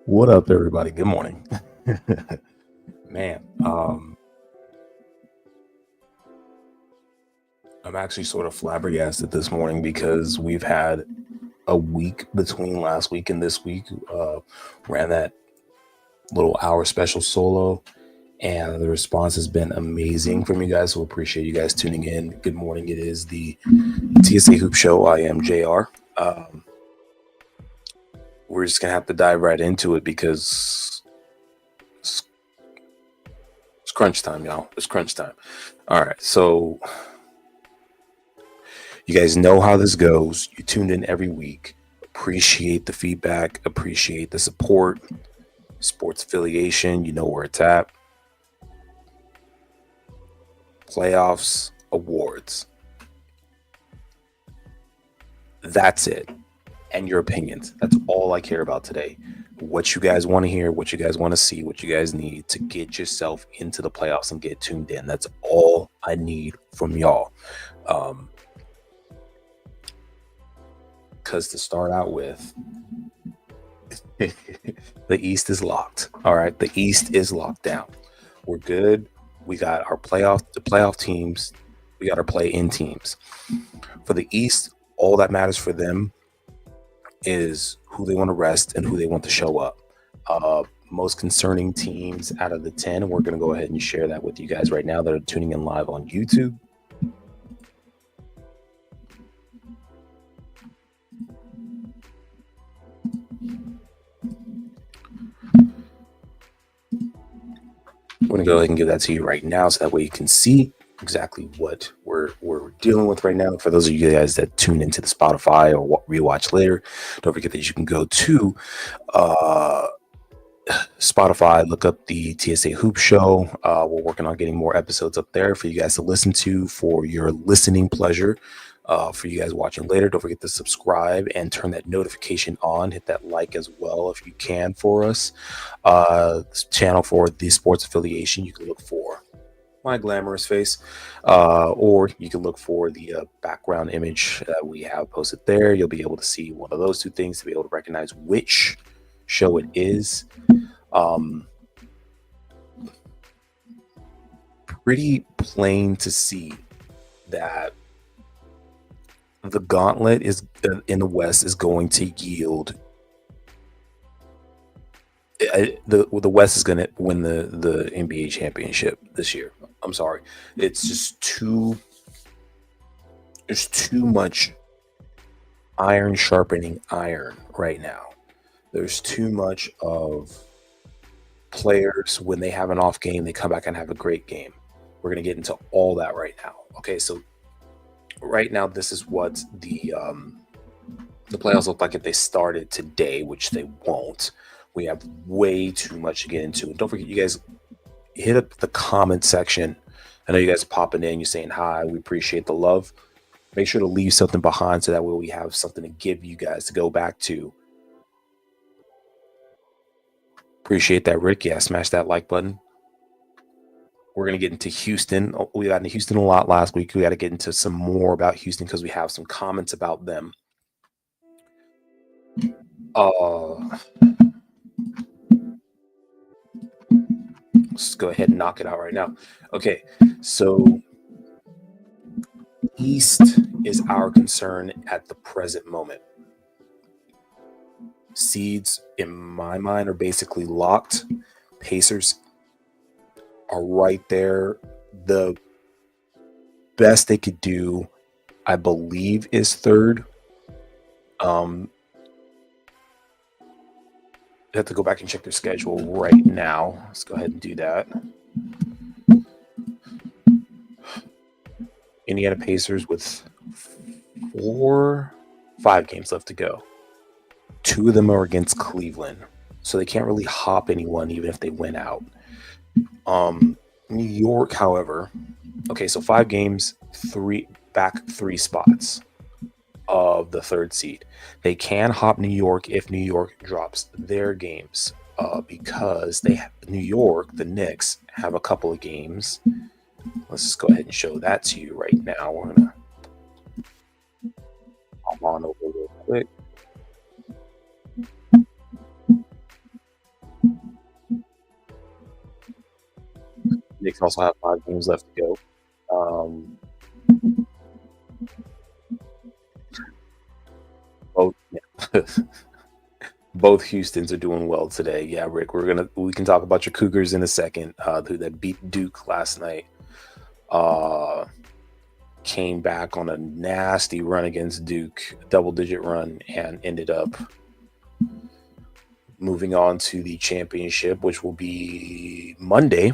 What up, everybody? Good morning. Man, I'm actually sort of flabbergasted this morning because we've had a week between last week and this week. Ran that little hour special solo, and the response has been amazing from you guys. So appreciate you guys tuning in. Good morning. It is the TSA Hoops Show. I am JR. We're just gonna have to dive right into it because it's crunch time, y'all. It's crunch time. All right, so you guys know how this goes. You tuned in every week. Appreciate the feedback. Appreciate the support. Sports affiliation, you know where it's at. Playoffs, awards. That's it. And your opinions. That's all I care about today. What you guys want to hear, what you guys want to see, what you guys need to get yourself into the playoffs and get tuned in. That's all I need from y'all. Because to start out with, the East is locked. All right. The East is locked down. We're good. We got our playoff teams. We got our play-in teams. For the East, all that matters for them is who they want to rest and who they want to show up. Most concerning teams out of the 10, we're going to go ahead and share that with you guys right now that are tuning in live on YouTube. We're going to go ahead and give that to you right now so that way you can see exactly what we're dealing with right now. For those of you guys that tune into the Spotify or rewatch later, don't forget that you can go to Spotify, look up the TSA Hoops Show. We're working on getting more episodes up there for you guys to listen to for your listening pleasure. For you guys watching later, don't forget to subscribe and turn that notification on. Hit that like as well if you can for us. This channel for the sports affiliation, you can look for my glamorous face, or you can look for the background image that we have posted there. You'll be able to see one of those two things to be able to recognize which show it is. Pretty plain to see that the gauntlet is in the West is going to yield. The West is going to win the NBA championship this year. I'm sorry. It's just there's too much iron sharpening iron right now. There's too much of players, when they have an off game, they come back and have a great game. We're going to get into all that right now. Okay, so right now, this is what the playoffs look like if they started today, which they won't. We have way too much to get into. And don't forget, you guys hit up the comment section. I know you guys are popping in. You're saying hi. We appreciate the love. Make sure to leave something behind so that way we have something to give you guys to go back to. Appreciate that, Rick. Yeah, smash that like button. We're going to get into Houston. We got into Houston a lot last week. We got to get into some more about Houston because we have some comments about them. Let's go ahead and knock it out right now. Okay, so East is our concern at the present moment. Seeds, in my mind, are basically locked. Pacers are right there. The best they could do, I believe, is third. I have to go back and check their schedule right now. Let's go ahead and do that. Indiana Pacers with 5 games left to go. 2 of them are against Cleveland, so they can't really hop anyone even if they win out. New York, however, okay, so 5 games, 3 spots of the 3rd seed. They can hop New York if New York drops their games, because New York, the Knicks, have a couple of games. Let's just go ahead and show that to you right now. We're gonna hop on over real quick. Knicks also have 5 games left to go. Both Houstons are doing well today. Yeah, Rick, we can talk about your Cougars in a second. That beat Duke last night. Came back on a nasty run against Duke, double-digit run, and ended up moving on to the championship, which will be Monday.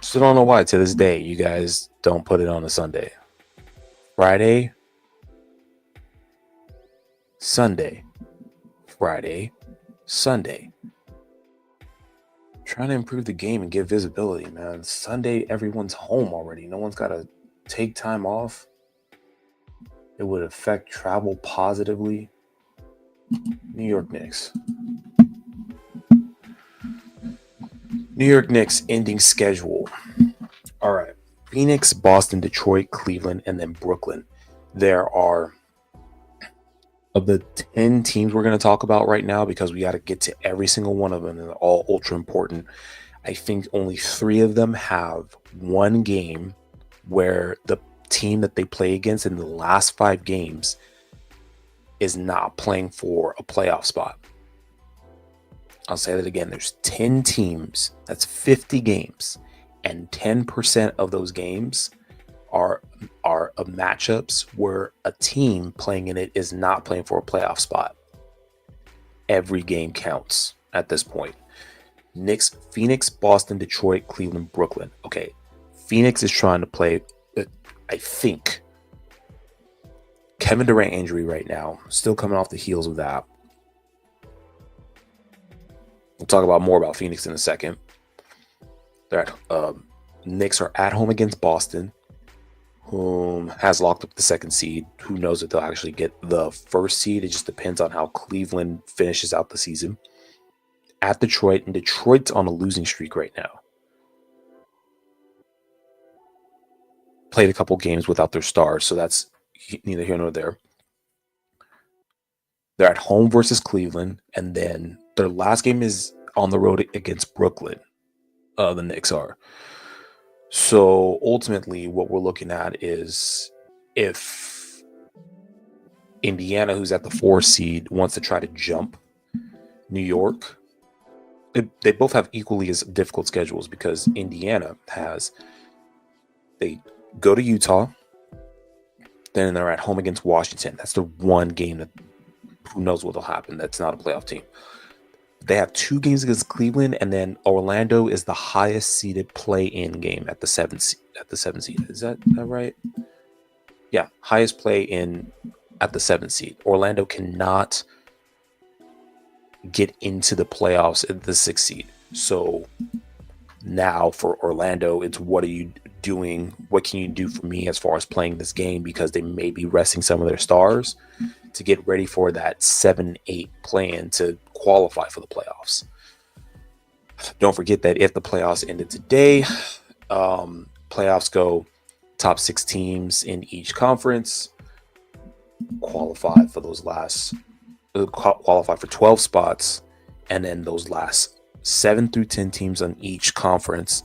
Still don't know why to this day you guys don't put it on a Sunday. Friday, Sunday, Friday, Sunday. Trying to improve the game and get visibility, man. Sunday, everyone's home already. No one's got to take time off. It would affect travel positively. New York Knicks. New York Knicks ending schedule. All right. Phoenix, Boston, Detroit, Cleveland, and then Brooklyn. There are, of the 10 teams we're going to talk about right now, because we got to get to every single one of them, and they're all ultra important. I think only 3 of them have one game where the team that they play against in the last 5 games is not playing for a playoff spot. I'll say that again. There's 10 teams. That's 50 games. And 10% of those games are of matchups where a team playing in it is not playing for a playoff spot. Every game counts at this point. Knicks, Phoenix, Boston, Detroit, Cleveland, Brooklyn. Okay, Phoenix is trying to play, I think, Kevin Durant injury right now. Still coming off the heels of that. We'll talk about more about Phoenix in a second. Knicks are at home against Boston, whom has locked up the 2nd seed. Who knows if they'll actually get the 1st seed? It just depends on how Cleveland finishes out the season. At Detroit, and Detroit's on a losing streak right now. Played a couple games without their stars, so that's neither here nor there. They're at home versus Cleveland, and then their last game is on the road against Brooklyn. The Knicks are. So ultimately, what we're looking at is if Indiana, who's at the 4 seed, wants to try to jump New York, they both have equally as difficult schedules, because Indiana they go to Utah, then they're at home against Washington. That's the one game that who knows what will happen. That's not a playoff team. They have 2 games against Cleveland, and then Orlando is the highest seeded play-in game at the 7th seed. Is that right? Yeah, highest play-in at the 7th seed. Orlando cannot get into the playoffs at the 6th seed. So now for Orlando, it's what are you doing? What can you do for me as far as playing this game? Because they may be resting some of their stars to get ready for that 7-8 play-in to qualify for the playoffs. Don't forget that if the playoffs ended today, playoffs go top 6 teams in each conference qualify for qualify for 12 spots, and then those last 7 through 10 teams on each conference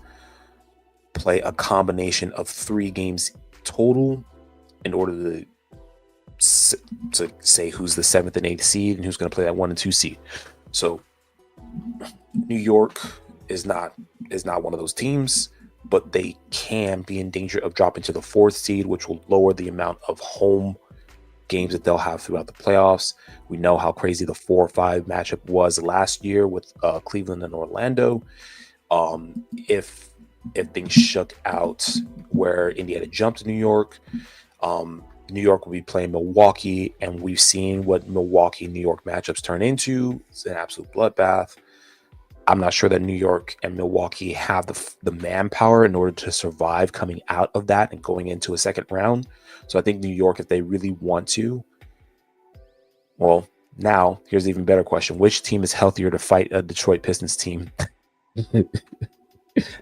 play a combination of 3 games total in order to say who's the 7th and 8th seed and who's going to play that 1 and 2 seed. So New York is not one of those teams, but they can be in danger of dropping to the 4th seed, which will lower the amount of home games that they'll have throughout the playoffs. We know how crazy the 4-5 matchup was last year with Cleveland and Orlando. If things shook out where Indiana jumped to New York, New York will be playing Milwaukee, and we've seen what Milwaukee New York matchups turn into. It's an absolute bloodbath. I'm not sure that New York and Milwaukee have the manpower in order to survive coming out of that and going into a second round. So I think New York, if they really want to, well, now here's the even better question. Which team is healthier to fight a Detroit Pistons team?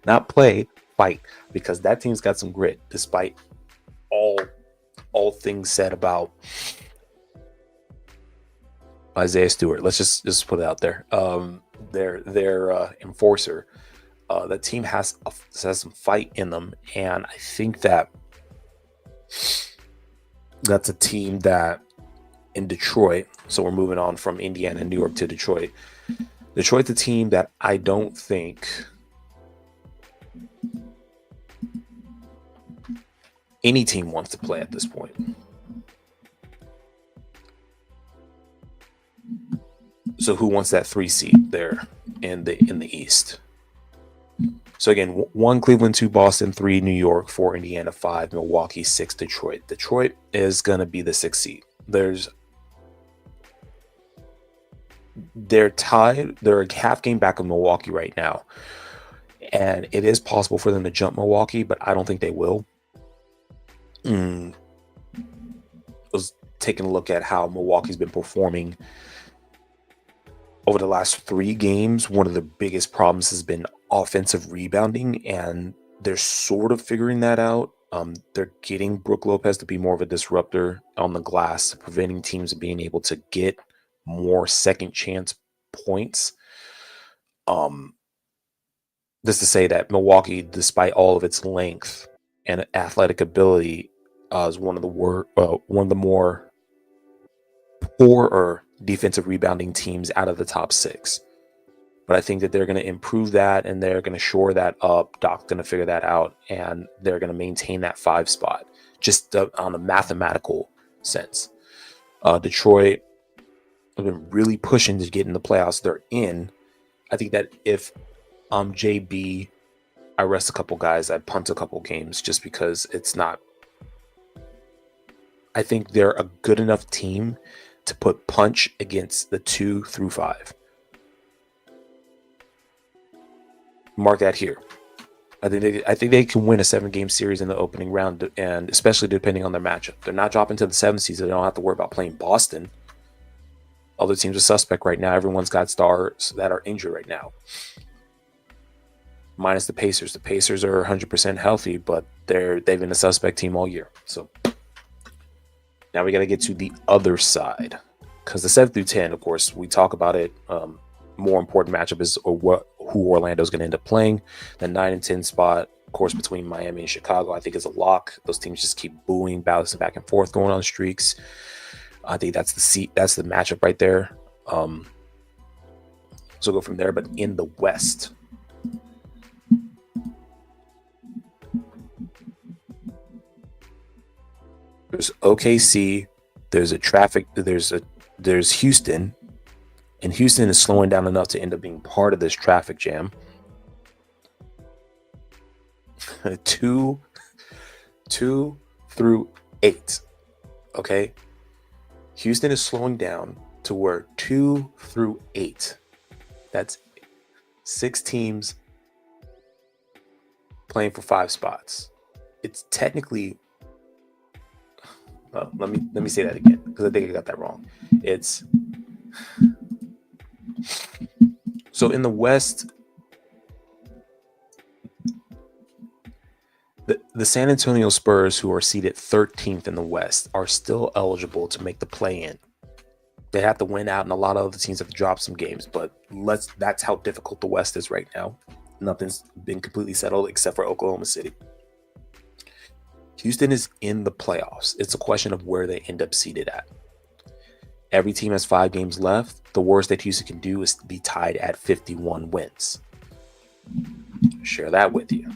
Not play, fight, because that team's got some grit, despite all things said about Isaiah Stewart. Let's just put it out there. Their enforcer. The team has some fight in them, and I think that's a team that in Detroit. So we're moving on from Indiana and New York to Detroit. Detroit's a team that I don't think any team wants to play at this point. So who wants that 3 seed there in the East? So again, 1 Cleveland, 2 Boston, 3 New York, 4 Indiana, 5 Milwaukee, 6 Detroit. Detroit is going to be the 6th seed. They're tied. They're a half game back of Milwaukee right now. And it is possible for them to jump Milwaukee, but I don't think they will. I was taking a look at how Milwaukee's been performing over the last 3 games. One of the biggest problems has been offensive rebounding, and they're sort of figuring that out. They're getting Brook Lopez to be more of a disruptor on the glass, preventing teams from being able to get more second chance points. Just to say that Milwaukee, despite all of its length and athletic ability, is one of the more poorer defensive rebounding teams out of the top 6. But I think that they're going to improve that, and they're going to shore that up. Doc's going to figure that out, and they're going to maintain that 5 spot, just on a mathematical sense. Detroit have been really pushing to get in the playoffs. They're in. I think that if I'm JB, I rest a couple guys, I punt a couple games, just because it's not. I think they're a good enough team to put punch against the 2 through 5. Mark that here. I think they can win a 7-game series in the opening round, and especially depending on their matchup. They're not dropping to the 7th seed, so they don't have to worry about playing Boston. Other teams are suspect right now. Everyone's got stars that are injured right now, minus the Pacers. The Pacers are 100% healthy, but they've been a suspect team all year. So now we got to get to the other side, because the 7 through 10, of course, we talk about it. More important matchup is who Orlando is going to end up playing. The 9 and 10 spot, of course, between Miami and Chicago, I think is a lock. Those teams just keep bouncing back and forth, going on streaks. I think that's the matchup right there. So go from there. But in the West, there's OKC, there's Houston, and Houston is slowing down enough to end up being part of this traffic jam. 2 through 8. Okay. Houston is slowing down to where 2 through 8. That's 6 teams playing for 5 spots. It's technically, let me say that again, because I think I got that wrong. It's so in the West, the San Antonio Spurs, who are seated 13th in the West, are still eligible to make the play-in. They have to win out, and a lot of other teams have to drop some games, but that's how difficult the West is right now. Nothing's been completely settled except for Oklahoma City. Houston is in the playoffs. It's a question of where they end up seated at. Every team has 5 games left. The worst that Houston can do is be tied at 51 wins. Share that with you.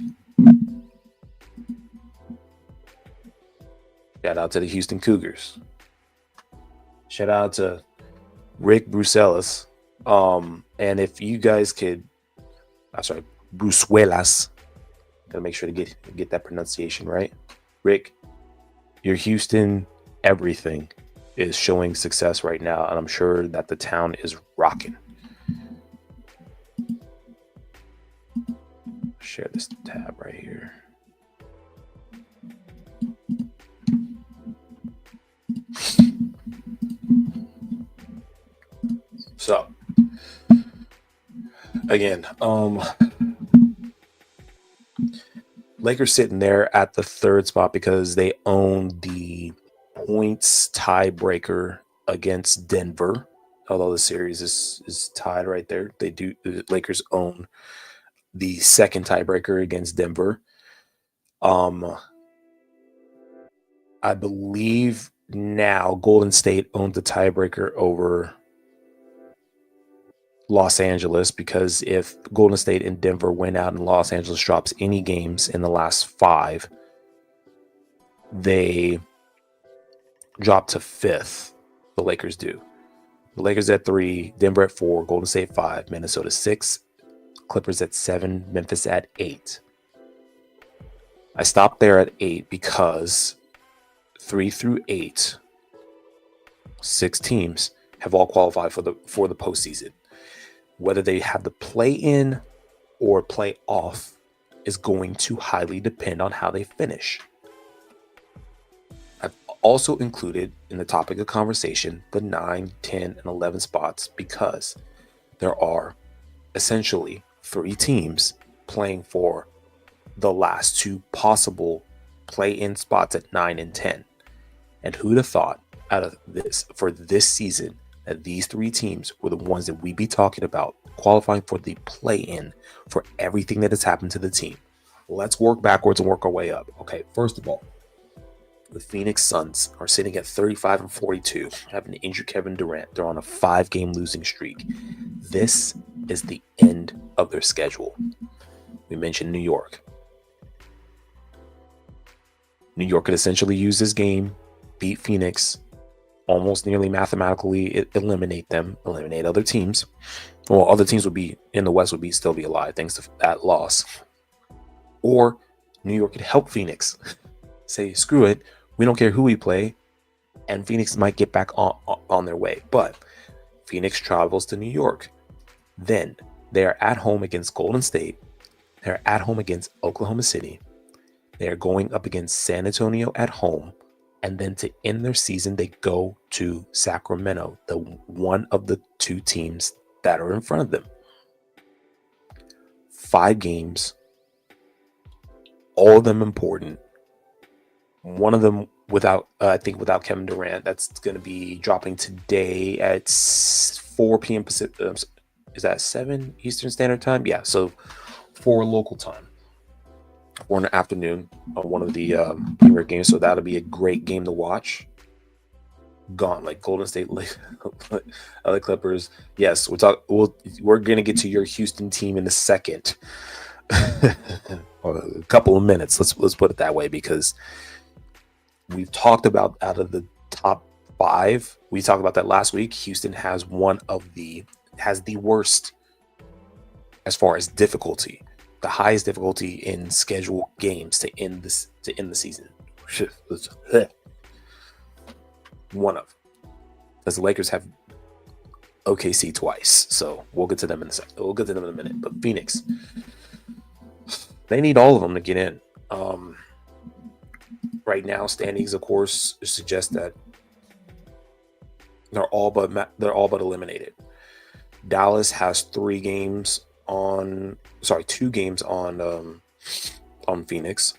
Shout out to the Houston Cougars. Shout out to Rick Bruselas. And if you guys could, Brusuelas. Gotta make sure to get that pronunciation right. Rick, your Houston everything is showing success right now, and I'm sure that the town is rocking. Share this tab right here. So, again, Lakers sitting there at the 3rd spot because they own the points tiebreaker against Denver. Although the series is tied right there, the Lakers own the 2nd tiebreaker against Denver. I believe now Golden State owns the tiebreaker over Los Angeles, because if Golden State and Denver win out and Los Angeles drops any games in the last 5, they drop to 5th. The Lakers do. The Lakers at 3, Denver at 4, Golden State 5, Minnesota 6, Clippers at 7, Memphis at 8. I stopped there at 8 because 3 through 8, 6 teams have all qualified for the postseason. Whether they have the play in or play off is going to highly depend on how they finish. I've also included in the topic of conversation the 9, 10, and 11 spots because there are essentially 3 teams playing for the last 2 possible play-in spots at 9 and 10. And who'd have thought out of this for this season that these 3 teams were the ones that we'd be talking about qualifying for the play-in for everything that has happened to the team. Let's work backwards and work our way up. Okay, first of all, the Phoenix Suns are sitting at 35 and 42, having injured Kevin Durant. They're on a 5-game losing streak. This is the end of their schedule. We mentioned New York. New York could essentially use this game, beat Phoenix, almost nearly mathematically eliminate other teams. Well, other teams would be in the West still be alive thanks to that loss. Or New York could help Phoenix. Say, screw it, we don't care who we play, and Phoenix might get back on their way. But Phoenix travels to New York. Then they are at home against Golden State. They're at home against Oklahoma City. They are going up against San Antonio at home. And then to end their season, they go to Sacramento, the one of the 2 teams that are in front of them. 5 games, all of them important. One of them without Kevin Durant. That's going to be dropping today at 4 p.m. Pacific. Is that 7 Eastern Standard Time? Yeah, so 4 local time. 4 in the afternoon on one of the premier games, so that'll be a great game to watch. Gauntlet, Golden State, LA Clippers. Yes, we're gonna get to your Houston team in a second, or a couple of minutes. Let's put it that way, because we've talked about out of the top 5. We talked about that last week. Houston has the worst as far as difficulty. The highest difficulty in scheduled games to end the season. One of, because the Lakers have OKC twice, so we'll get to them in a second. We'll get to them in a minute. But Phoenix, they need all of them to get in. Right now, standings, of course, suggest that they're all but eliminated. Dallas has 2 games on Phoenix.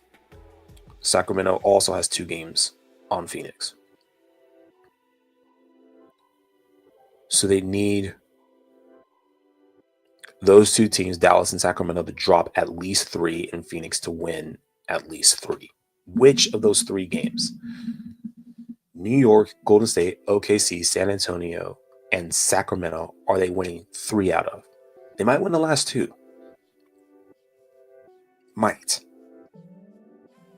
Sacramento also has 2 games on Phoenix. So they need those 2 teams, Dallas and Sacramento, to drop at least 3 and Phoenix to win at least 3. Which of those 3 games? New York, Golden State, OKC, San Antonio, and Sacramento are they winning 3 out of? They might win the last 2. Might.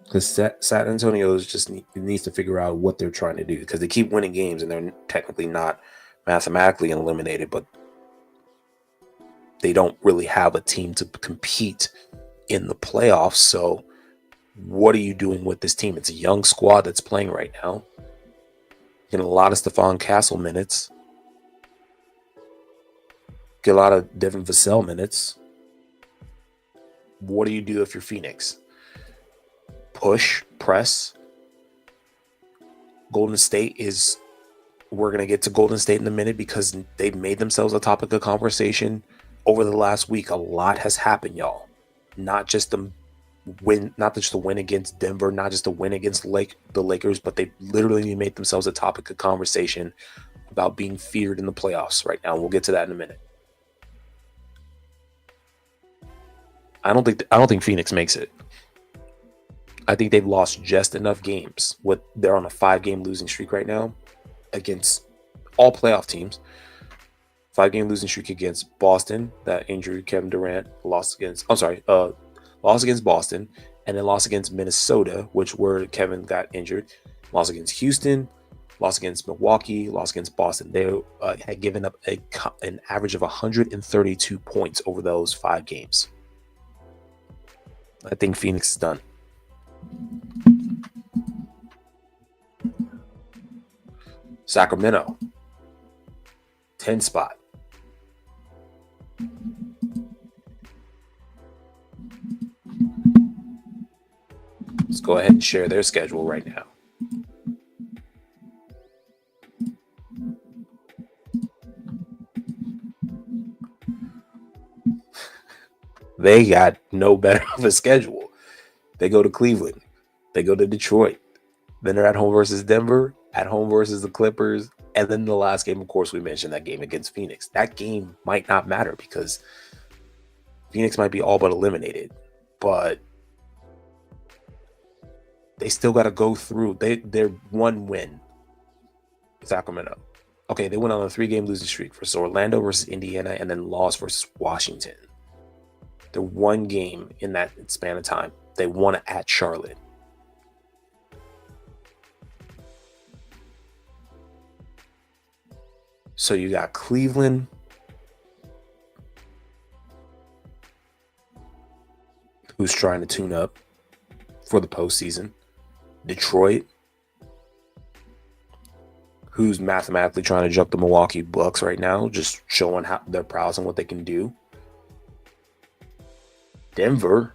Because San Antonio just needs to figure out what they're trying to do, because they keep winning games and they're technically not mathematically eliminated, but they don't really have a team to compete in the playoffs. So what are you doing with this team? It's a young squad that's playing right now. Getting a lot of Stephon Castle minutes. Get a lot of Devin Vassell minutes. What do you do if you're Phoenix? Push, press. Golden State is... We're going to get to Golden State in a minute because they've made themselves a topic of conversation over the last week. A lot has happened, y'all. Not just the win against Denver, not just the win against the Lakers, but they literally made themselves a topic of conversation about being feared in the playoffs right now. We'll get to that in a minute. I don't think Phoenix makes it. I think they've lost just enough games. They're on a 5-game losing streak right now against all playoff teams. 5-game losing streak against Boston that injured Kevin Durant. Lost against Boston, and then lost against Minnesota, where Kevin got injured. Lost against Houston, lost against Milwaukee, lost against Boston. They had given up an average of 132 points over those 5 games. I think Phoenix is done. Sacramento, 10 spot. Let's go ahead and share their schedule right now. They got no better of a schedule. They go to Cleveland. They go to Detroit. Then they're at home versus Denver, at home versus the Clippers. And then the last game, of course, we mentioned that game against Phoenix. That game might not matter because Phoenix might be all but eliminated. But they still got to go through. They're 1 win. Sacramento. Okay, they went on a 3-game losing streak versus Orlando versus Indiana and then lost versus Washington. They're 1 game in that span of time. They won it at Charlotte. So you got Cleveland, who's trying to tune up for the postseason. Detroit, who's mathematically trying to jump the Milwaukee Bucks right now, just showing how their prowess and what they can do. Denver,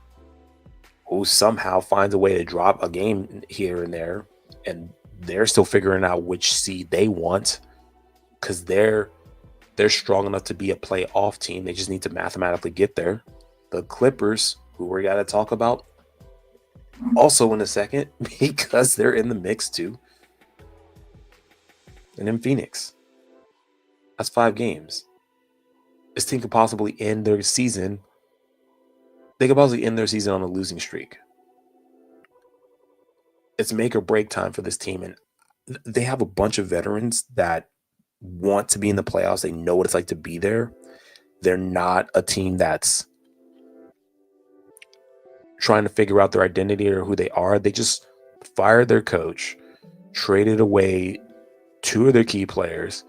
who somehow finds a way to drop a game here and there, and they're still figuring out which seed they want because they're strong enough to be a playoff team. They just need to mathematically get there. The Clippers, who we got to talk about also in a second because they're in the mix too. And then Phoenix. That's 5 games. This team could possibly end their season. They could possibly end their season on a losing streak. It's make or break time for this team. And they have a bunch of veterans that want to be in the playoffs. They know what it's like to be there. They're not a team that's trying to figure out their identity or who they are. They just fired their coach, traded away 2 of their key players.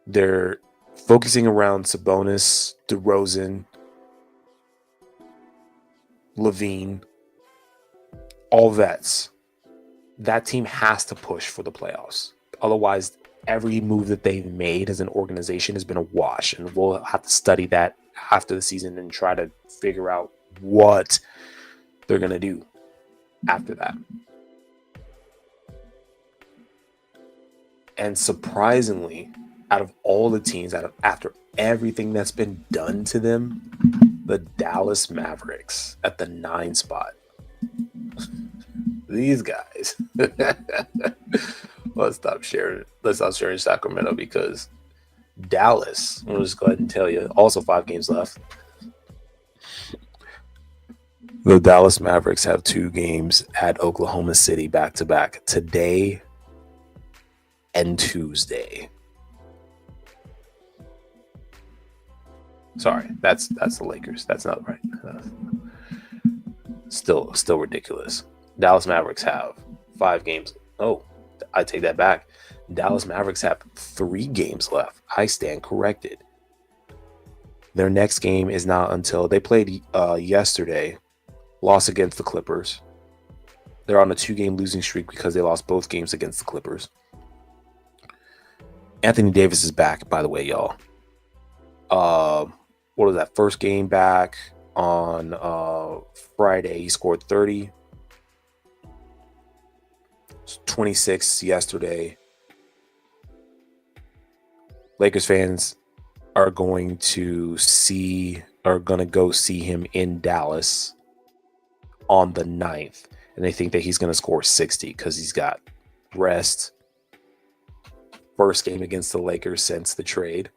They're focusing around Sabonis, DeRozan, Levine, all vets. That team has to push for the playoffs. Otherwise, every move that they've made as an organization has been a wash, and we'll have to study that after the season and try to figure out what they're going to do after that. And surprisingly, out of all the teams, after everything that's been done to them, the Dallas Mavericks at the 9 spot. These guys. Let's stop sharing Sacramento because Dallas, I'm going to just go ahead and tell you, also 5 games left. The Dallas Mavericks have 2 games at Oklahoma City back to back, today and Tuesday. Sorry, that's the Lakers. That's not right. Still ridiculous. Dallas Mavericks have 5 games. Oh, I take that back. Dallas Mavericks have 3 games left. I stand corrected. Their next game is not until they played yesterday, lost against the Clippers. They're on a 2-game losing streak because they lost both games against the Clippers. Anthony Davis is back, by the way, y'all. What was that? First game back on Friday. He scored 30. 26 yesterday. Lakers fans are going to go see him in Dallas on the 9th. And they think that he's going to score 60 because he's got rest. First game against the Lakers since the trade.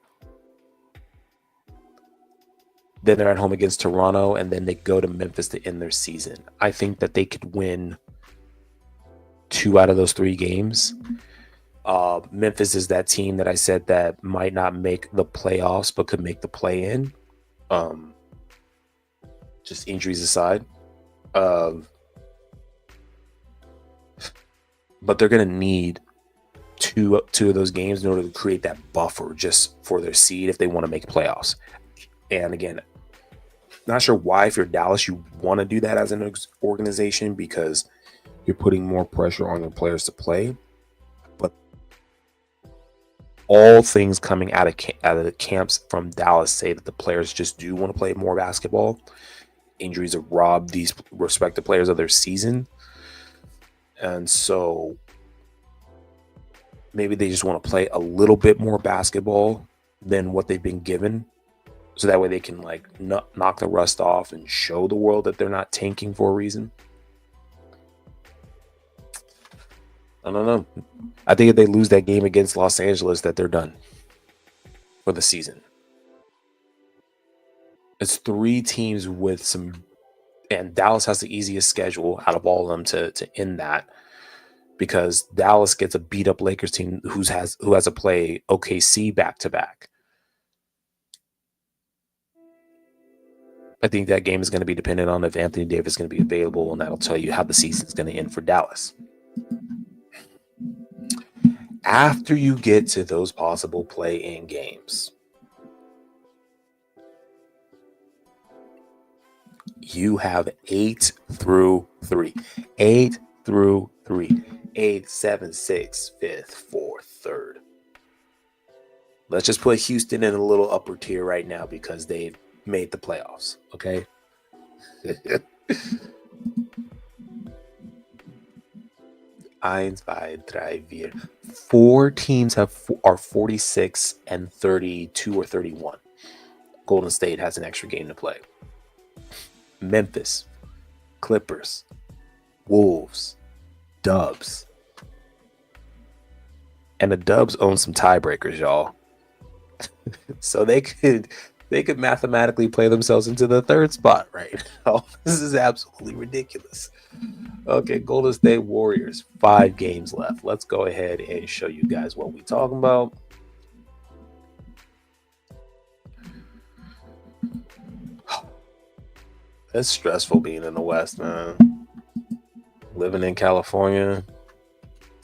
Then they're at home against Toronto, and then they go to Memphis to end their season. I think that they could win 2 out of those 3 games. Memphis is that team that I said that might not make the playoffs, but could make the play-in. Just injuries aside. But they're going to need two of those games in order to create that buffer just for their seed if they want to make playoffs. And again, not sure why, if you're Dallas, you want to do that as an organization because you're putting more pressure on your players to play. But all things coming out of the camps from Dallas say that the players just do want to play more basketball. Injuries have robbed these respective players of their season. And so maybe they just want to play a little bit more basketball than what they've been given. So that way they can knock the rust off and show the world that they're not tanking for a reason. I don't know. I think if they lose that game against Los Angeles, that they're done for the season. It's 3 teams with some, and Dallas has the easiest schedule out of all of them to end that, because Dallas gets a beat up Lakers team who has to play OKC back to back. I think that game is going to be dependent on if Anthony Davis is going to be available, and that'll tell you how the season is going to end for Dallas. After you get to those possible play-in games, you have 8 through 3. 8 through 3. 8, 7, 6, 5th, 4th, 3rd. Let's just put Houston in a little upper tier right now because they've made the playoffs, okay? 1, 2, 3, 4. 4 teams are 46 and 32 or 31. Golden State has an extra game to play. Memphis, Clippers, Wolves, Dubs. And the Dubs own some tiebreakers, y'all. So they could mathematically play themselves into the 3rd spot right now. This is absolutely ridiculous. Okay, Golden State Warriors, 5 games left. Let's go ahead and show you guys what we're talking about. It's stressful being in the West, man. Living in California,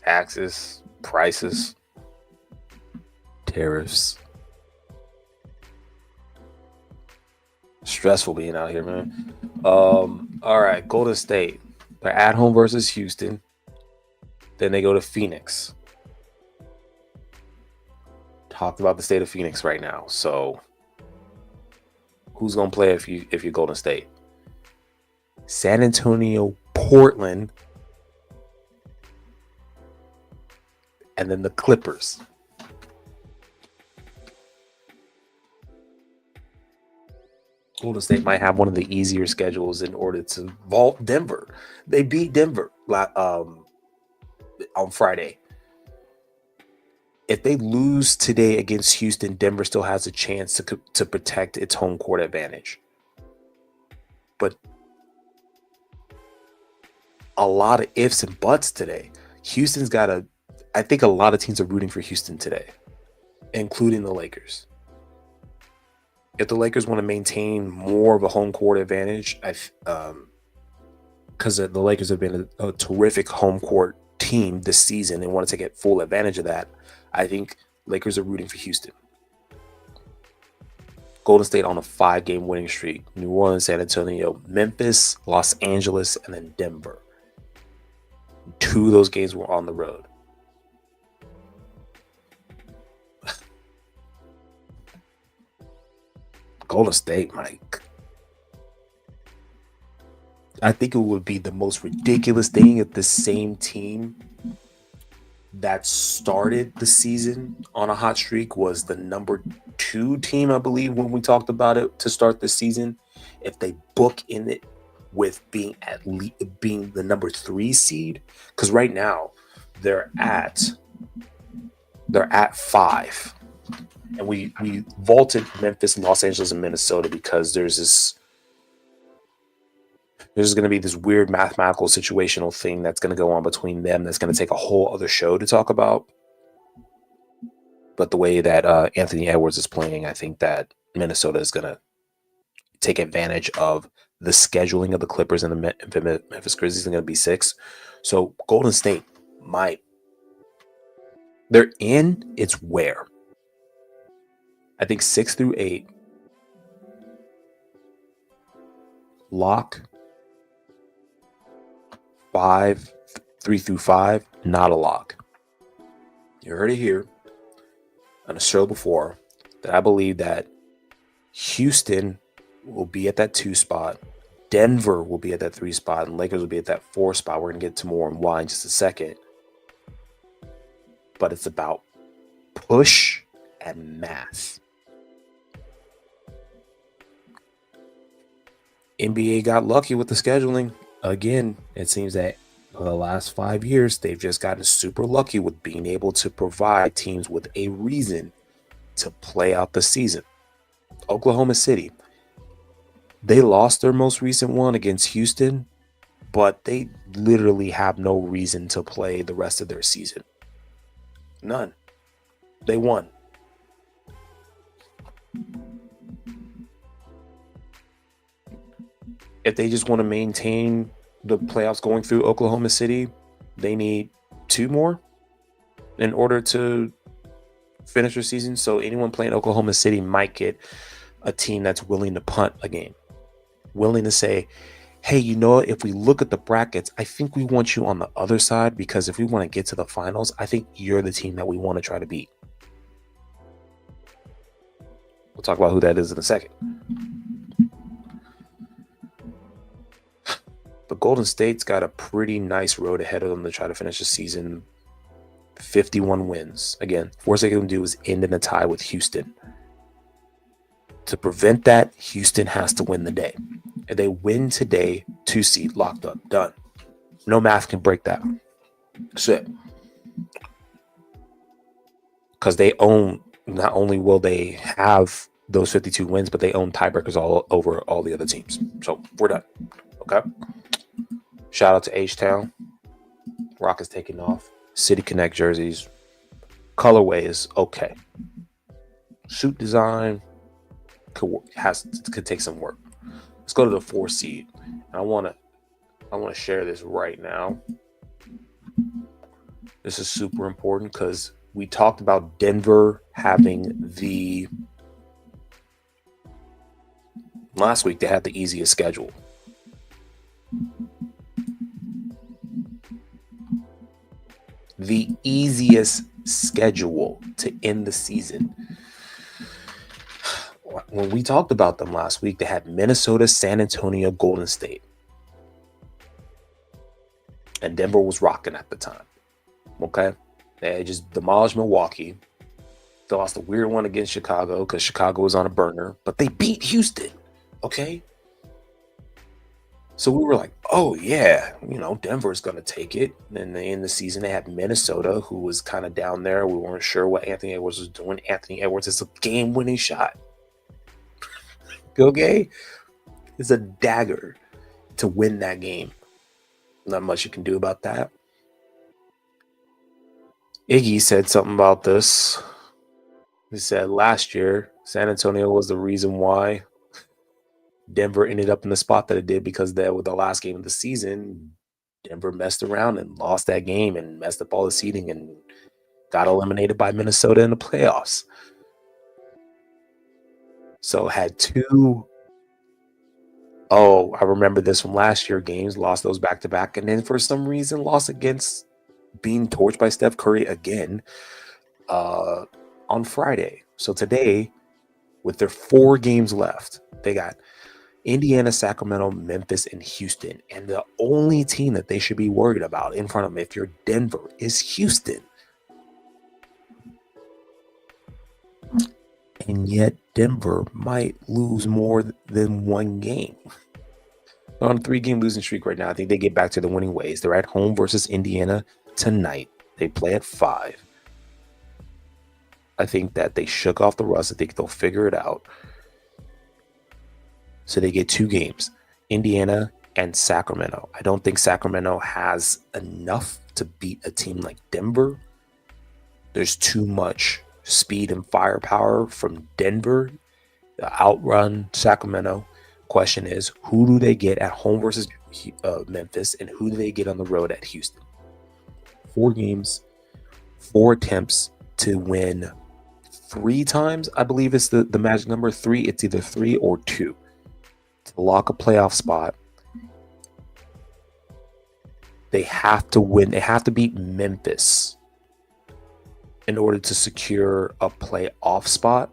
taxes, prices, tariffs. Stressful being out here, man. All right, Golden State. They're at home versus Houston. Then they go to Phoenix. Talked about the state of Phoenix right now. So who's gonna play if you're Golden State? San Antonio, Portland, and then the Clippers. Golden State might have one of the easier schedules in order to vault Denver. They beat Denver on Friday. If they lose today against Houston, Denver still has a chance to protect its home court advantage. But a lot of ifs and buts today. I think a lot of teams are rooting for Houston today, including the Lakers. If the Lakers want to maintain more of a home court advantage, because the Lakers have been a terrific home court team this season and want to take full advantage of that, I think Lakers are rooting for Houston. Golden State on a 5-game winning streak. New Orleans, San Antonio, Memphis, Los Angeles, and then Denver. 2 of those games were on the road. Golden State, Mike. I think it would be the most ridiculous thing if the same team that started the season on a hot streak was the number 2 team, I believe, when we talked about it to start the season. If they book in it with being being the number 3 seed, because right now they're at 5, and we vaulted Memphis, Los Angeles, and Minnesota because there's going to be this weird mathematical situational thing that's going to go on between them that's going to take a whole other show to talk about. But the way that Anthony Edwards is playing, I think that Minnesota is going to take advantage of the scheduling of the Clippers and the Memphis Grizzlies are going to be 6. So Golden State they're in, it's where. I think 6 through 8, lock. 3 through 5, not a lock. You heard it here on a show before that I believe that Houston will be at that 2 spot, Denver will be at that 3 spot, and Lakers will be at that 4 spot. We're going to get to more on why in just a second. But it's about push and math. NBA got lucky with the scheduling. Again, it seems that for the last 5 years, they've just gotten super lucky with being able to provide teams with a reason to play out the season. Oklahoma City, they lost their most recent one against Houston, but they literally have no reason to play the rest of their season. None. They won. If they just want to maintain the playoffs going through Oklahoma City, they need 2 more in order to finish their season. So anyone playing Oklahoma City might get a team that's willing to punt a game, willing to say, hey, you know what? If we look at the brackets, I think we want you on the other side because if we want to get to the finals, I think you're the team that we want to try to beat. We'll talk about who that is in a second. But Golden State's got a pretty nice road ahead of them to try to finish the season. 51 wins. Again, worst they can do is end in a tie with Houston. To prevent that, Houston has to win the day. If they win today, 2 seed, locked up, done. No math can break that. That's it. Because they own, not only will they have those 52 wins, but they own tiebreakers all over all the other teams. So we're done. Okay. Shout out to H-Town. Rock is taking off. City Connect jerseys. Colorway is okay. Suit design could take some work. Let's go to the 4 seed. I want to share this right now. This is super important because we talked about Denver having last week they had the easiest schedule. The easiest schedule to end the season. When we talked about them last week, they had Minnesota, San Antonio, Golden State. And Denver was rocking at the time. Okay? They just demolished Milwaukee. They lost a weird one against Chicago because Chicago was on a burner. But they beat Houston. Okay? So we were like, oh, yeah, Denver's going to take it. And in the season, they had Minnesota, who was kind of down there. We weren't sure what Anthony Edwards was doing. Anthony Edwards is a game-winning shot. Okay? It's a dagger to win that game. Not much you can do about that. Iggy said something about this. He said last year, San Antonio was the reason why Denver ended up in the spot that it did, because with the last game of the season, Denver messed around and lost that game and messed up all the seeding and got eliminated by Minnesota in the playoffs. So had two, I remember this from last year games, lost those back to back, and then for some reason lost against being torched by Steph Curry again on Friday. So today, with their 4 games left, they got Indiana, Sacramento, Memphis, and Houston. And the only team that they should be worried about in front of them, if you're Denver, is Houston. And yet Denver might lose more than 1 game. They're on a 3-game losing streak right now. I think they get back to the winning ways. They're at home versus Indiana tonight. They play at 5. I think that they shook off the rust. I think they'll figure it out. So they get 2 games, Indiana and Sacramento. I don't think Sacramento has enough to beat a team like Denver. There's too much speed and firepower from Denver to outrun Sacramento. Question is, who do they get at home versus Memphis, and who do they get on the road at Houston? 4 games, 4 attempts to win 3 times. I believe it's the magic number 3. It's either 3 or 2 to lock a playoff spot. They have to win. They have to beat Memphis in order to secure a playoff spot.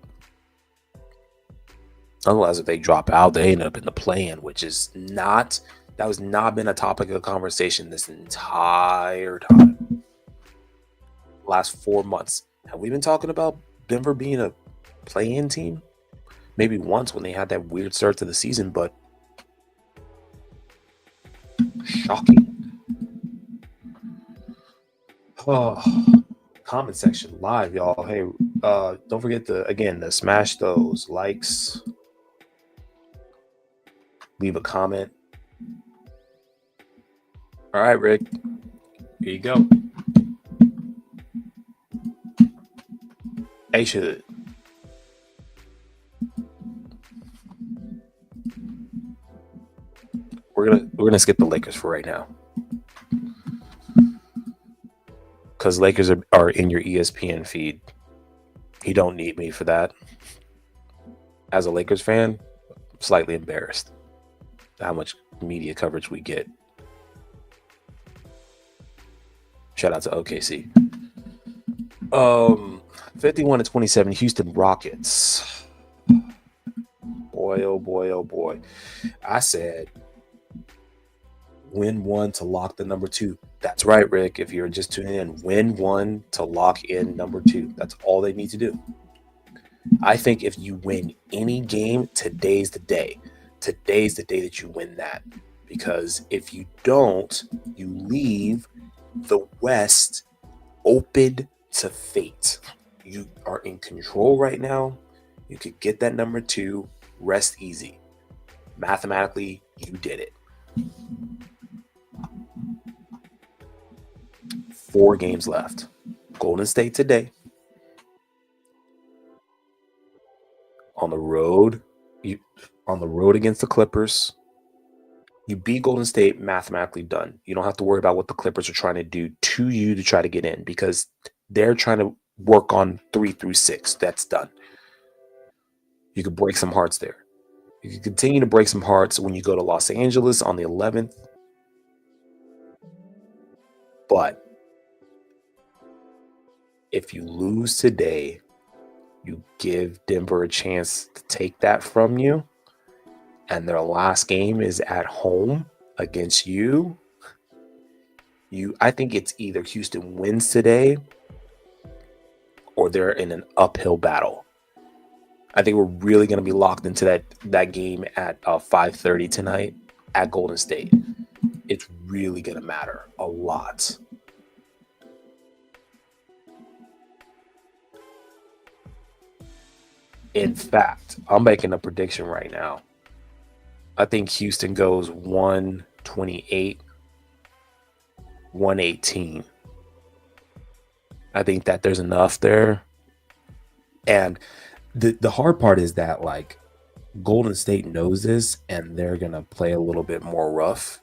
Otherwise, if they drop out, they end up in the play-in, which is not, that was not been a topic of conversation this entire time. Last 4 months. Have we been talking about Denver being a play-in team? Maybe once when they had that weird start to the season, but shocking. Oh, comment section live, y'all. Hey, don't forget to smash those likes. Leave a comment. All right, Rick. Here you go. Hey, should. We're gonna skip the Lakers for right now, because Lakers are in your ESPN feed. You don't need me for that. As a Lakers fan, I'm slightly embarrassed how much media coverage we get. Shout out to OKC. 51-27 Houston Rockets. Boy, oh boy, oh boy. I said win 1 to lock the number 2. That's right, Rick. If you're just tuning in, win 1 to lock in number 2. That's all they need to do. I think if you win any game, today's the day. Today's the day that you win that. Because if you don't, you leave the West open to fate. You are in control right now. You could get that number 2. Rest easy. Mathematically, you did it. 4 games left. Golden State today. On the road against the Clippers. You beat Golden State, mathematically done. You don't have to worry about what the Clippers are trying to do to you to try to get in, because they're trying to work on 3 through 6. That's done. You could break some hearts there. You can continue to break some hearts when you go to Los Angeles on the 11th. But if you lose today, you give Denver a chance to take that from you. And their last game is at home against you. I think it's either Houston wins today or they're in an uphill battle. I think we're really going to be locked into that game at 5:30 tonight at Golden State. It's really going to matter a lot. In fact, I'm making a prediction right now. I think Houston goes 128 118. I think that there's enough there. And the hard part is that, like, Golden State knows this, and they're going to play a little bit more rough.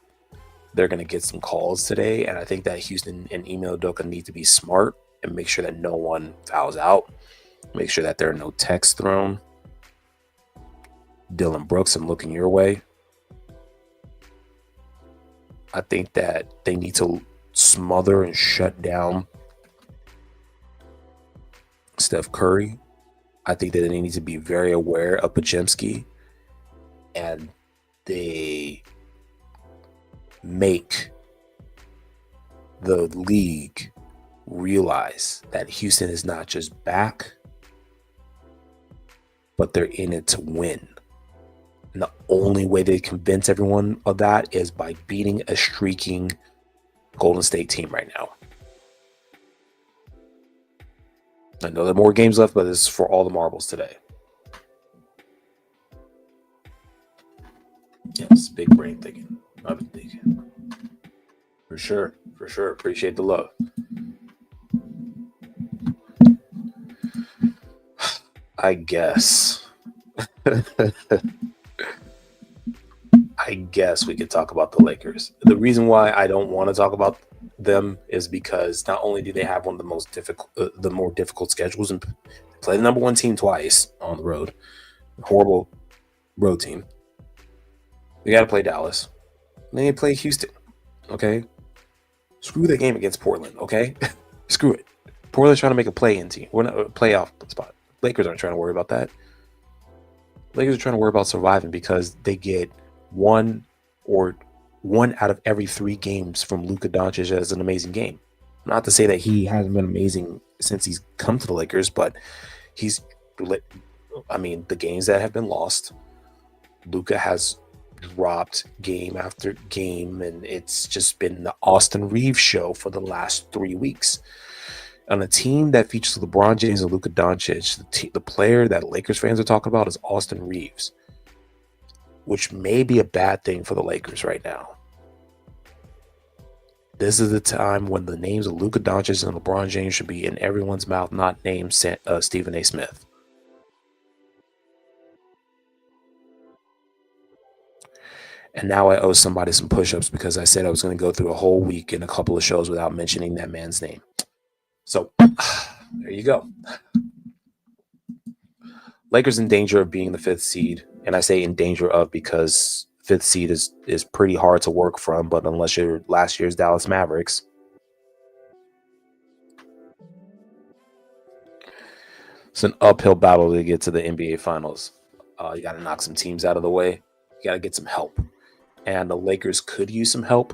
They're going to get some calls today, and I think that Houston and Ime Udoka need to be smart and make sure that no one fouls out. Make sure that there are no texts thrown. Dylan Brooks, I'm looking your way. I think that they need to smother and shut down Steph Curry. I think that they need to be very aware of Podziemski, and they make the league realize that Houston is not just back, but they're in it to win. And the only way they convince everyone of that is by beating a streaking Golden State team right now. I know there are more games left, but this is for all the marbles today. Yes, big brain thinking. I've been thinking. For sure. Appreciate the love. I guess. I guess we could talk about the Lakers. The reason why I don't want to talk about them is because not only do they have one of the more difficult schedules, and play the number one team twice on the road, horrible road team. They got to play Dallas. Then you play Houston. Okay, screw that game against Portland. Okay, screw it. Portland's trying to make a play-in team. We're not a playoff spot. Lakers aren't trying to worry about that. Lakers are trying to worry about surviving because they get one out of every 3 games from Luka Doncic as an amazing game. Not to say that he hasn't been amazing since he's come to the Lakers, but the games that have been lost, Luka has dropped game after game, and it's just been the Austin Reeves show for the last 3 weeks. On a team that features LeBron James and Luka Doncic, the player that Lakers fans are talking about is Austin Reeves, which may be a bad thing for the Lakers right now. This is the time when the names of Luka Doncic and LeBron James should be in everyone's mouth, not named Stephen A. Smith. And now I owe somebody some push-ups because I said I was going to go through a whole week in a couple of shows without mentioning that man's name. So there you go. Lakers in danger of being the 5th seed. And I say in danger of because 5th seed is pretty hard to work from, but unless you're last year's Dallas Mavericks. It's an uphill battle to get to the NBA Finals. You got to knock some teams out of the way. You got to get some help. And the Lakers could use some help.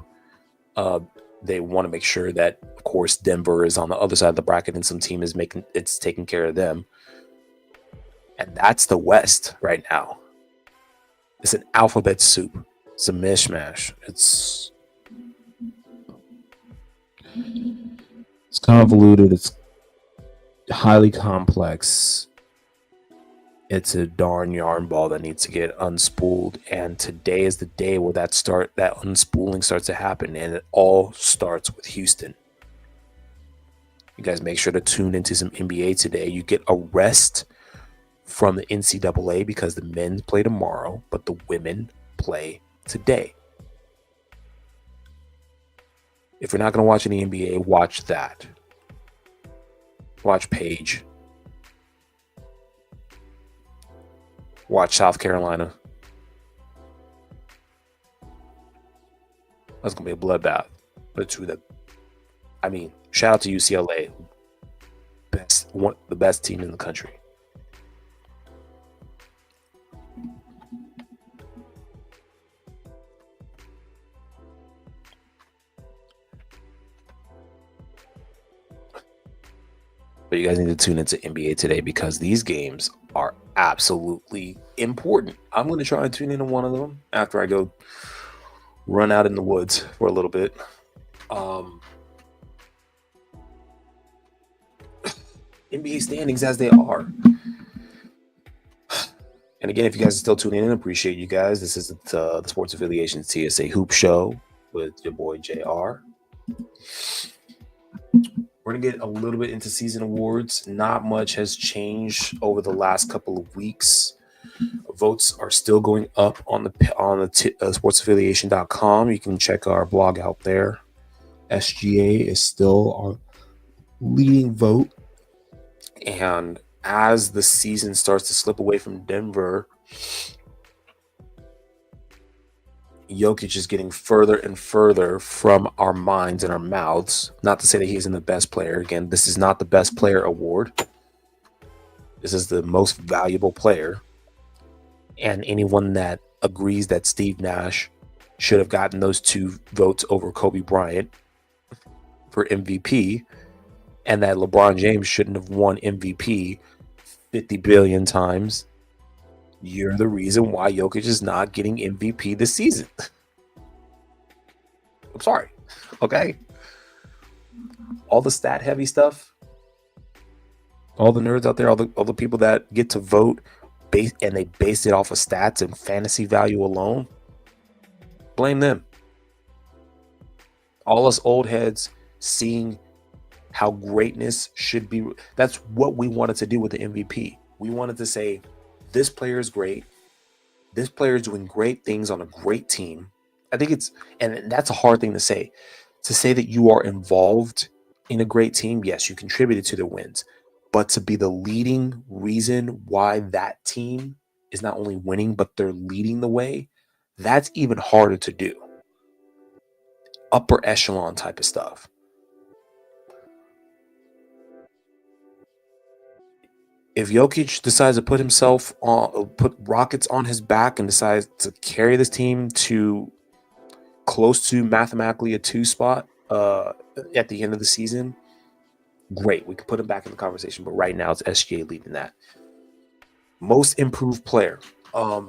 They want to make sure that, of course, Denver is on the other side of the bracket and some team is taking care of them. And that's the West right now. It's an alphabet soup. It's a mishmash. It's convoluted. It's highly complex. It's a darn yarn ball that needs to get unspooled. And today is the day where that unspooling starts to happen. And it all starts with Houston. You guys make sure to tune into some NBA today. You get a rest from the NCAA because the men play tomorrow, but the women play today. If you're not going to watch any NBA, watch that. Watch Paige. Watch South Carolina. That's going to be a bloodbath. Shout out to UCLA. The best team in the country. But you guys need to tune into NBA today because these games are absolutely important. I'm going to try and tune into one of them after I go run out in the woods for a little bit. NBA standings as they are. And again, if you guys are still tuning in, I appreciate you guys. This is the Sports Affiliations TSA Hoops Show with your boy JR. We're going to get a little bit into season awards. Not much has changed over the last couple of weeks. Votes are still going up on the sportsaffiliation.com. You can check our blog out there. SGA is still our leading vote. And as the season starts to slip away from Denver, Jokic is getting further and further from our minds and our mouths. Not to say that he isn't the best player. Again, this is not the best player award. This is the most valuable player. And anyone that agrees that Steve Nash should have gotten those 2 votes over Kobe Bryant for MVP, and that LeBron James shouldn't have won MVP 50 billion times, you're the reason why Jokic is not getting MVP this season. I'm sorry. Okay? All the stat heavy stuff, all the nerds out there, all the people that get to vote and they base it off of stats and fantasy value alone, blame them. All us old heads seeing how greatness should be. That's what we wanted to do with the MVP. We wanted to say, this player is great. This player is doing great things on a great team. I think and that's a hard thing to say. To say that you are involved in a great team, yes, you contributed to their wins. But to be the leading reason why that team is not only winning, but they're leading the way, that's even harder to do. Upper echelon type of stuff. If Jokic decides to put rockets on his back and decides to carry this team to close to mathematically a 2 spot at the end of the season, great. We can put him back in the conversation. But right now, it's SGA leading that. Most improved player. I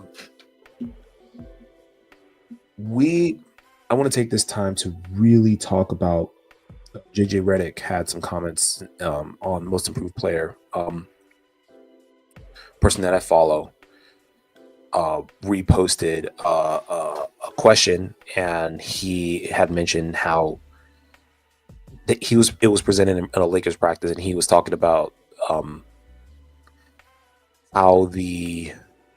want to take this time to really talk about JJ Redick had some comments on most improved player. Person that I follow reposted a question, and he had mentioned how it was presented in a Lakers practice, and he was talking about how the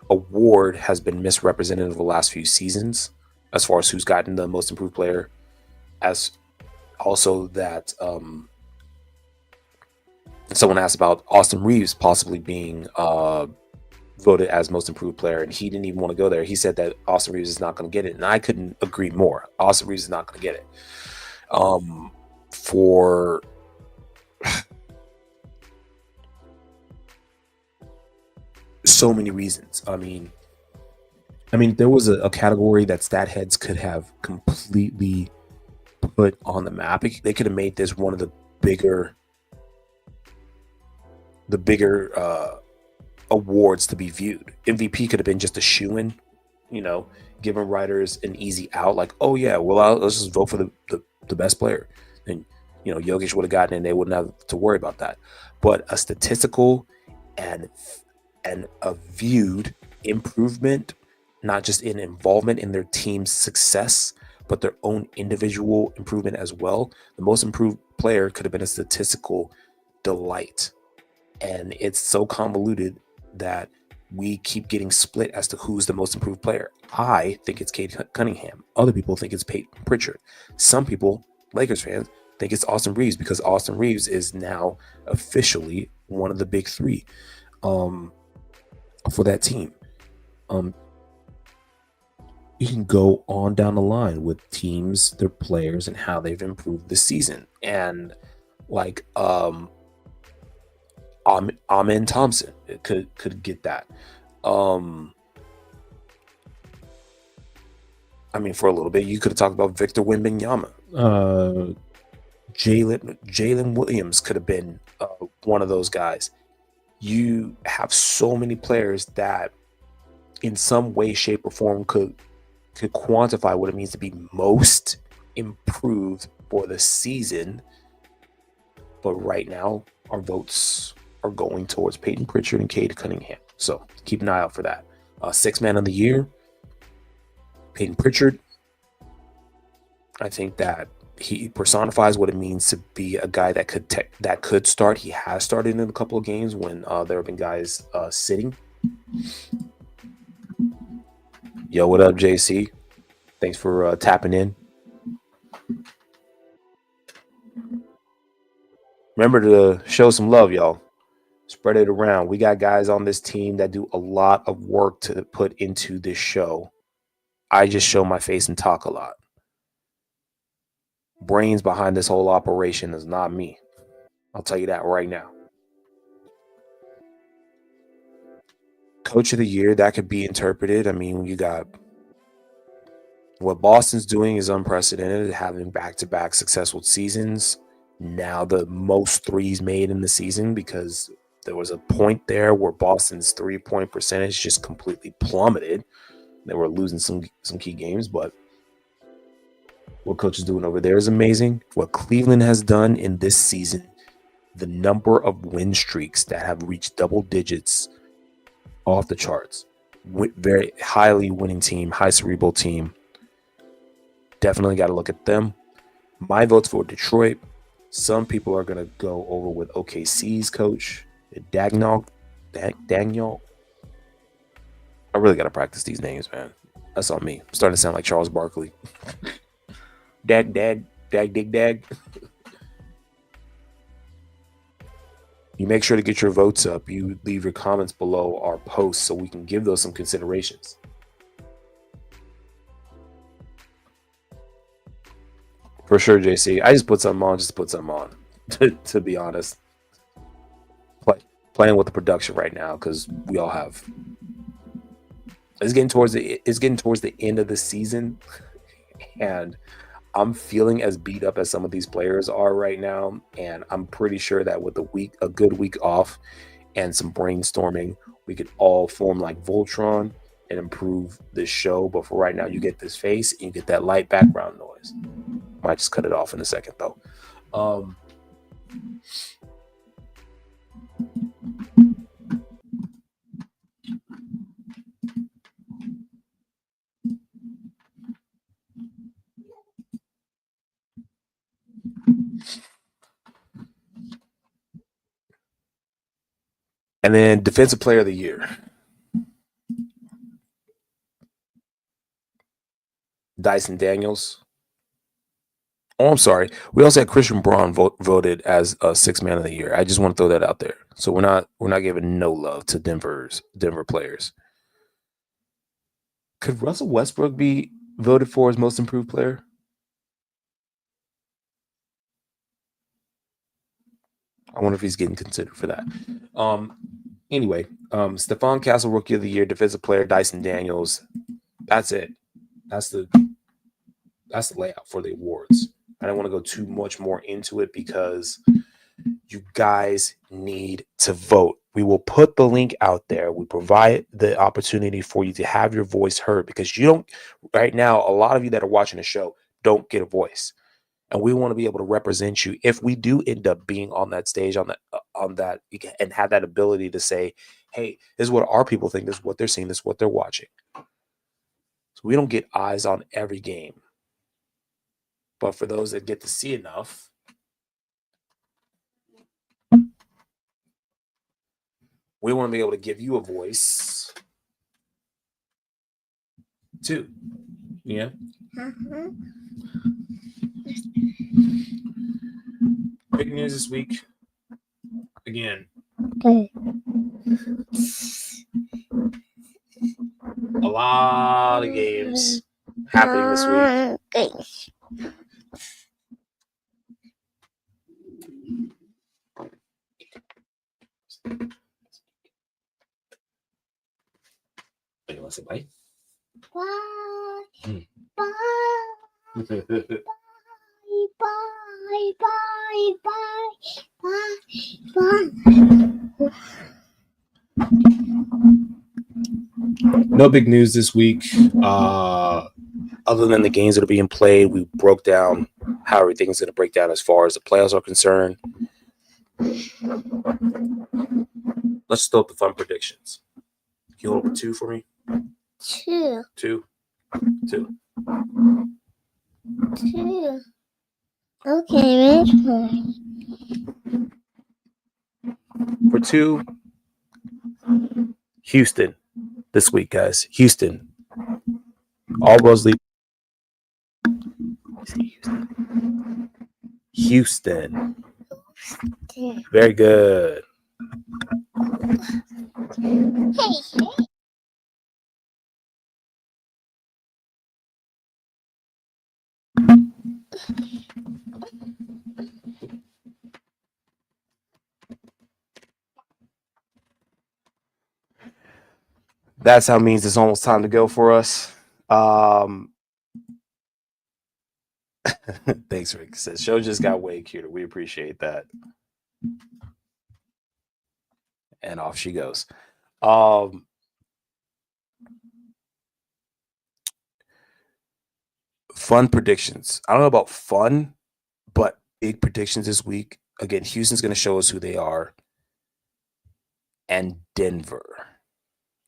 award has been misrepresented over the last few seasons as far as who's gotten the most improved player, as also that someone asked about Austin Reeves possibly being voted as most improved player, and he didn't even want to go there. He said that Austin Reeves is not going to get it, and I couldn't agree more. Austin Reeves is not going to get it for so many reasons. I mean, there was a category that stat heads could have completely put on the map. They could have made this one of the bigger awards to be viewed. MVP could have been just a shoo-in, giving writers an easy out, like, oh yeah, well, let's just vote for the best player, and Jokic would have gotten it, and they wouldn't have to worry about that. But a statistical and a viewed improvement, not just in involvement in their team's success, but their own individual improvement as well. The most improved player could have been a statistical delight. And it's so convoluted that we keep getting split as to who's the most improved player. I think it's Cade Cunningham. Other people think it's Peyton Pritchard. Some people, Lakers fans, think it's Austin Reeves, because Austin Reeves is now officially one of the big 3 for that team. You can go on down the line with teams, their players, and how they've improved this season. And like Amen Thompson could get that. For a little bit, you could have talked about Victor Wembanyama. Jalen Williams could have been one of those guys. You have so many players that in some way, shape, or form could quantify what it means to be most improved for the season. But right now, our votes are going towards Peyton Pritchard and Cade Cunningham. So keep an eye out for that. 6th man of the year, Peyton Pritchard. I think that he personifies what it means to be a guy that could start. He has started in a couple of games when there have been guys sitting. Yo, what up, JC? Thanks for tapping in. Remember to show some love, y'all. Spread it around. We got guys on this team that do a lot of work to put into this show. I just show my face and talk a lot. Brains behind this whole operation is not me. I'll tell you that right now. Coach of the year, that could be interpreted. I mean, you got what Boston's doing is unprecedented, having back-to-back successful seasons. Now the most threes made in the season, because there was a point there where Boston's 3-point percentage just completely plummeted. They were losing some key games, but what coach is doing over there is amazing. What Cleveland has done in this season, the number of win streaks that have reached double digits, off the charts. Very highly winning team, high cerebral team. Definitely got to look at them. My vote's for Detroit. Some people are going to go over with OKC's coach, Daniel. I really got to practice these names, man. That's on me. I'm starting to sound like Charles Barkley. Dag. You make sure to get your votes up. You leave your comments below our posts so we can give those some considerations. For sure, JC. I just put something on, to be honest. Playing with the production right now because we all have. It's getting towards the end of the season, and I'm feeling as beat up as some of these players are right now, and I'm pretty sure that with a good week off and some brainstorming, we could all form like Voltron and improve this show. But for right now, you get this face and you get that light background noise. Might just cut it off in a second though. And then Defensive Player of the Year. Dyson Daniels. Oh, I'm sorry. We also had Christian Braun voted as a Sixth Man of the Year. I just want to throw that out there. So we're not giving no love to Denver players. Could Russell Westbrook be voted for as Most Improved Player? I wonder if he's getting considered for that. Anyway, Stephon Castle, Rookie of the Year, Defensive Player, Dyson Daniels. That's it. That's the layout for the awards. I don't want to go too much more into it because you guys need to vote. We will put the link out there. We provide the opportunity for you to have your voice heard because you don't, right now, a lot of you that are watching the show don't get a voice. And we want to be able to represent you if we do end up being on that stage, on that, and have that ability to say, hey, this is what our people think, this is what they're seeing, this is what they're watching. So we don't get eyes on every game. But for those that get to see enough, we want to be able to give you a voice too. Yeah. Big news this week. Again. Okay. A lot of games happening this week. You want to say bye? Bye. Bye. Bye. No big news this week. Other than the games that are being played, we broke down how everything's going to break down as far as the playoffs are concerned. Let's throw up the fun predictions. Can you hold up a 2 for me? 2. 2. 2. 2. Okay, For 2, Houston this week, guys. Houston. All roads lead. Houston. Very good. That's how it means it's almost time to go for us. Thanks, Rick. Says show just got way cuter. We appreciate that. And off she goes. Fun predictions. I don't know about fun, but big predictions this week. Again, Houston's going to show us who they are, and Denver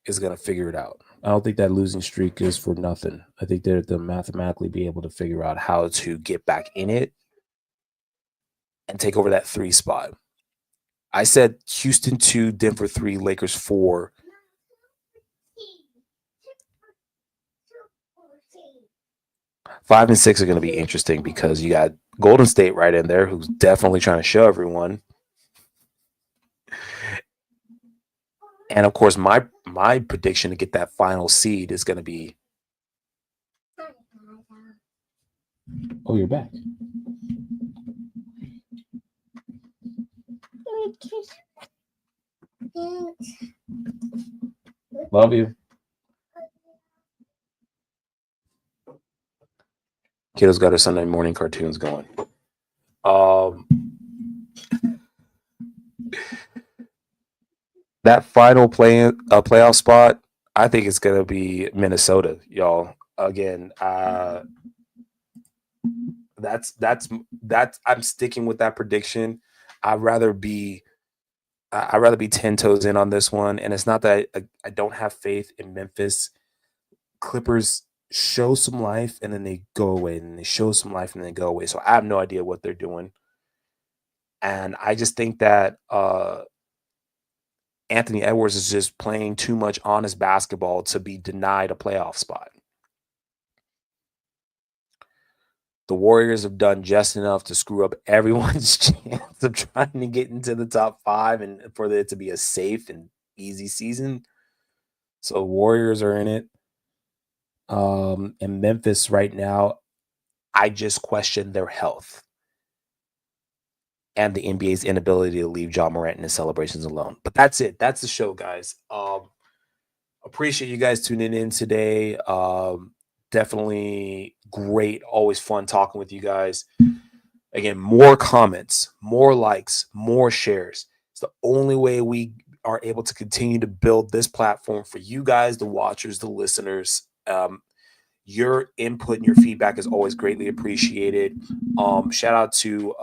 is going to figure it out. I don't think that losing streak is for nothing. I think they'll mathematically be able to figure out how to get back in it and take over that 3 spot. I said Houston 2, Denver 3, Lakers 4. 5 and 6 are going to be interesting because you got Golden State right in there, who's definitely trying to show everyone. And of course, my prediction to get that final seed is going to be. Oh, you're back. Love you. Kiddo's got her Sunday morning cartoons going. That final playoff spot, I think it's gonna be Minnesota, y'all. Again, that's I'm sticking with that prediction. I'd rather be 10 toes in on this one, and it's not that I don't have faith in Memphis. Clippers show some life and then they go away, and they show some life and then they go away. So I have no idea what they're doing, and I just think that Anthony Edwards is just playing too much honest basketball to be denied a playoff spot. The Warriors have done just enough to screw up everyone's chance of trying to get into the top 5 and for it to be a safe and easy season. So Warriors are in it. And Memphis right now, I just question their health and the NBA's inability to leave Ja Morant in his celebrations alone. But that's it. That's the show, guys. Appreciate you guys tuning in today. Definitely great. Always fun talking with you guys. Again, more comments, more likes, more shares. It's the only way we are able to continue to build this platform for you guys, the watchers, the listeners. Your input and your feedback is always greatly appreciated. Shout out to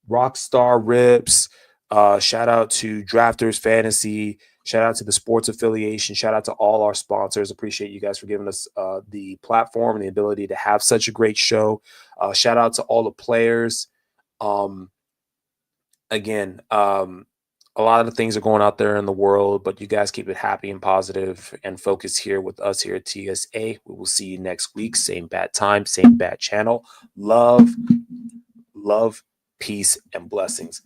Rockstar Rips. Shout out to Drafters Fantasy. Shout out to the sports affiliation. Shout out to all our sponsors. Appreciate you guys for giving us the platform and the ability to have such a great show. Shout out to all the players. Again, a lot of the things are going out there in the world, but you guys keep it happy and positive and focus here with us here at TSA. We will see you next week. Same bad time, same bad channel. Love, peace, and blessings.